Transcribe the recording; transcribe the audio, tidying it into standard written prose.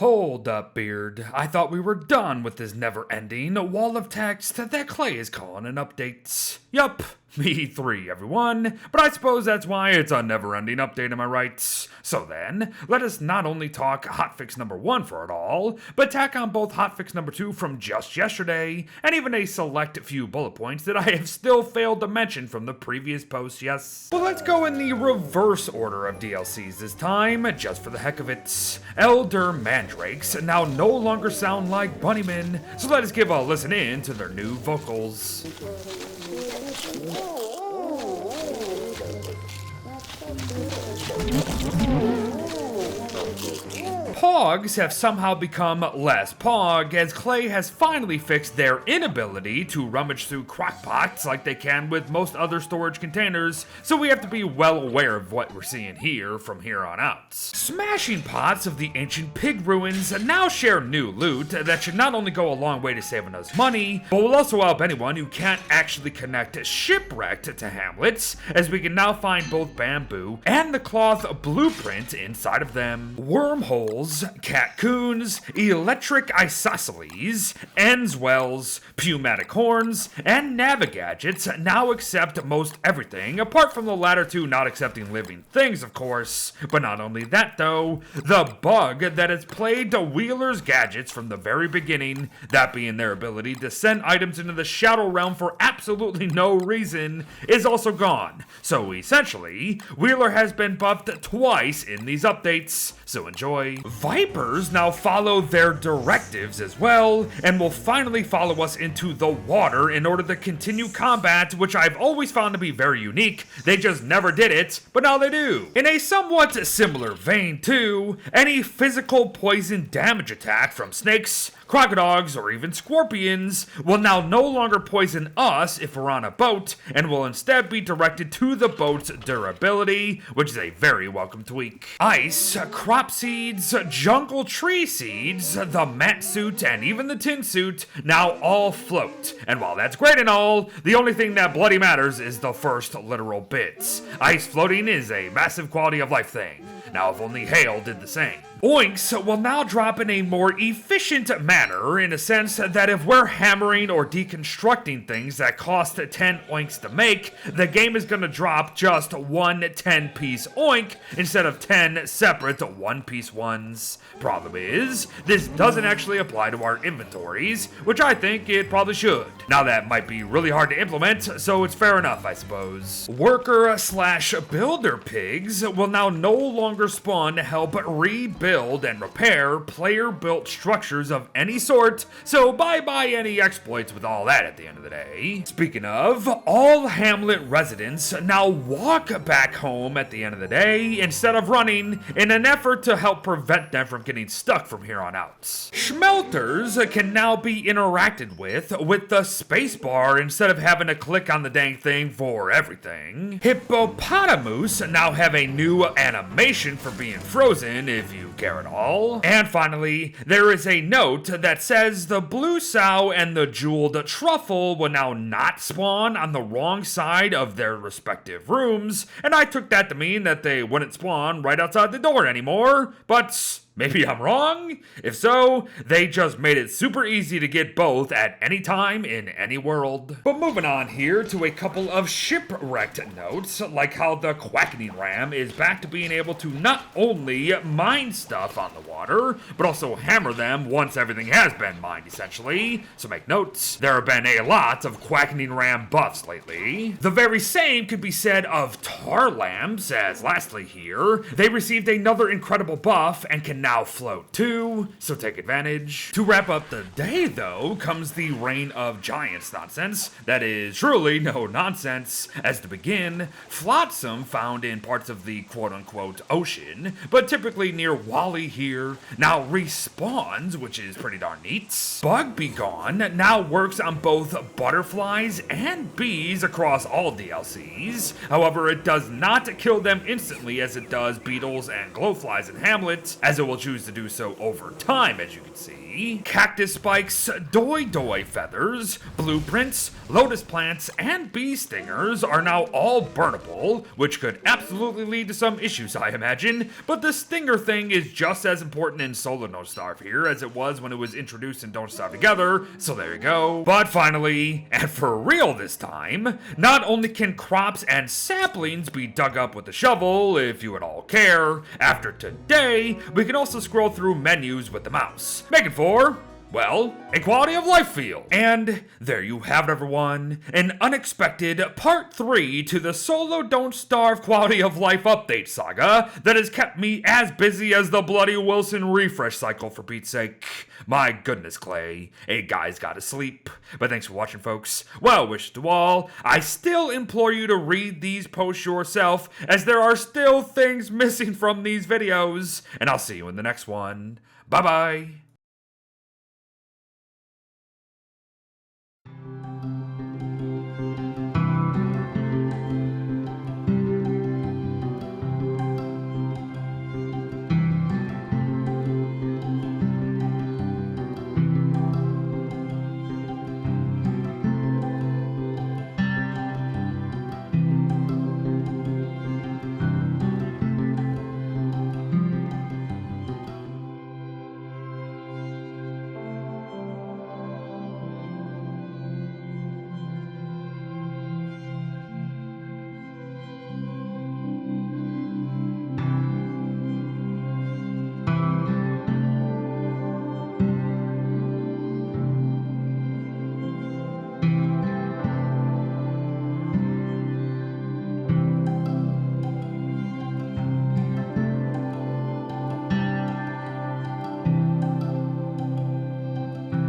Hold up, Beard. I thought we were done with this never-ending wall of text that Clay is calling an update. Yup, me 3, everyone. But I suppose that's why it's a never-ending update, am I right? So then, let us not only talk hotfix number 1 for it all, but tack on both hotfix number 2 from just yesterday, and even a select few bullet points that I have still failed to mention from the previous post, yes. Well, let's go in the reverse order of DLCs this time, just for the heck of it. Elder Mandrakes now no longer sound like bunnymen, so let us give a listen in to their new vocals. Pogs have somehow become less pog, as Clay has finally fixed their inability to rummage through crockpots like they can with most other storage containers, so we have to be well aware of what we're seeing here from here on out. Smashing pots of the ancient pig ruins now share new loot that should not only go a long way to saving us money, but will also help anyone who can't actually connect Shipwrecked to Hamlet, as we can now find both bamboo and the cloth blueprint inside of them. Wormholes, catcoons, electric isosceles, enswells, pneumatic horns, and navigadgets now accept most everything, apart from the latter two not accepting living things, of course. But not only that though, the bug that has plagued Wheeler's gadgets from the very beginning, that being their ability to send items into the Shadow Realm for absolutely no reason, is also gone. So essentially, Wheeler has been buffed twice in these updates, so enjoy. Vipers now follow their directives as well, and will finally follow us into the water in order to continue combat, which I've always found to be very unique. They just never did it, but now they do. In a somewhat similar vein too, any physical poison damage attack from snakes, crocodiles, or even scorpions will now no longer poison us if we're on a boat, and will instead be directed to the boat's durability, which is a very welcome tweak. Ice, crop seeds, jungle tree seeds, the mat suit, and even the tin suit now all float. And while that's great and all, the only thing that bloody matters is the first literal bits. Ice floating is a massive quality of life thing. Now if only hail did the same. Oinks will now drop in a more efficient manner, in a sense that if we're hammering or deconstructing things that cost 10 oinks to make, the game is going to drop just one 10-piece oink instead of 10 separate 1-piece ones. Problem is, this doesn't actually apply to our inventories, which I think it probably should. Now that might be really hard to implement, so it's fair enough, I suppose. Worker/builder pigs will now no longer spawn to help rebuild and repair player-built structures of any sort, so bye-bye any exploits with all that at the end of the day. Speaking of, all Hamlet residents now walk back home at the end of the day instead of running, in an effort to help prevent them from getting stuck from here on out. Schmelters can now be interacted with the spacebar instead of having to click on the dang thing for everything. Hippopotamus now have a new animation for being frozen, if you care at all. And finally, there is a note that says the blue sow and the jeweled truffle will now not spawn on the wrong side of their respective rooms, and I took that to mean that they wouldn't spawn right outside the door anymore, but maybe I'm wrong? If so, they just made it super easy to get both at any time in any world. But moving on here to a couple of shipwrecked notes, like how the quackening ram is back to being able to not only mine stuff on the water, but also hammer them once everything has been mined, essentially. So make notes, there have been a lot of quackening ram buffs lately. The very same could be said of tar lamps, as lastly here, they received another incredible buff and can now float too, so take advantage. To wrap up the day though, comes the Reign of Giants nonsense. That is truly no nonsense. As to begin, flotsam found in parts of the quote-unquote ocean, but typically near Wally here, now respawns, which is pretty darn neat. Bug Be Gone now works on both butterflies and bees across all DLCs. However, it does not kill them instantly as it does beetles and glowflies in Hamlet, as it will choose to do so over time, as you can see. Cactus spikes, doi feathers, blueprints, lotus plants, and bee stingers are now all burnable, which could absolutely lead to some issues, I imagine, but the stinger thing is just as important in Solo Don't Starve here as it was when it was introduced in Don't Starve Together, so there you go. But finally, and for real this time, not only can crops and saplings be dug up with a shovel, if you at all care, after today, we can also scroll through menus with the mouse, making for, well, a quality of life feel. And there you have it, everyone. An unexpected part 3 to the Solo Don't Starve quality of life update saga that has kept me as busy as the bloody Wilson refresh cycle, for Pete's sake. My goodness, Clay. A guy's gotta sleep. But thanks for watching, folks. Well wishes to all. I still implore you to read these posts yourself, as there are still things missing from these videos. And I'll see you in the next one. Bye-bye.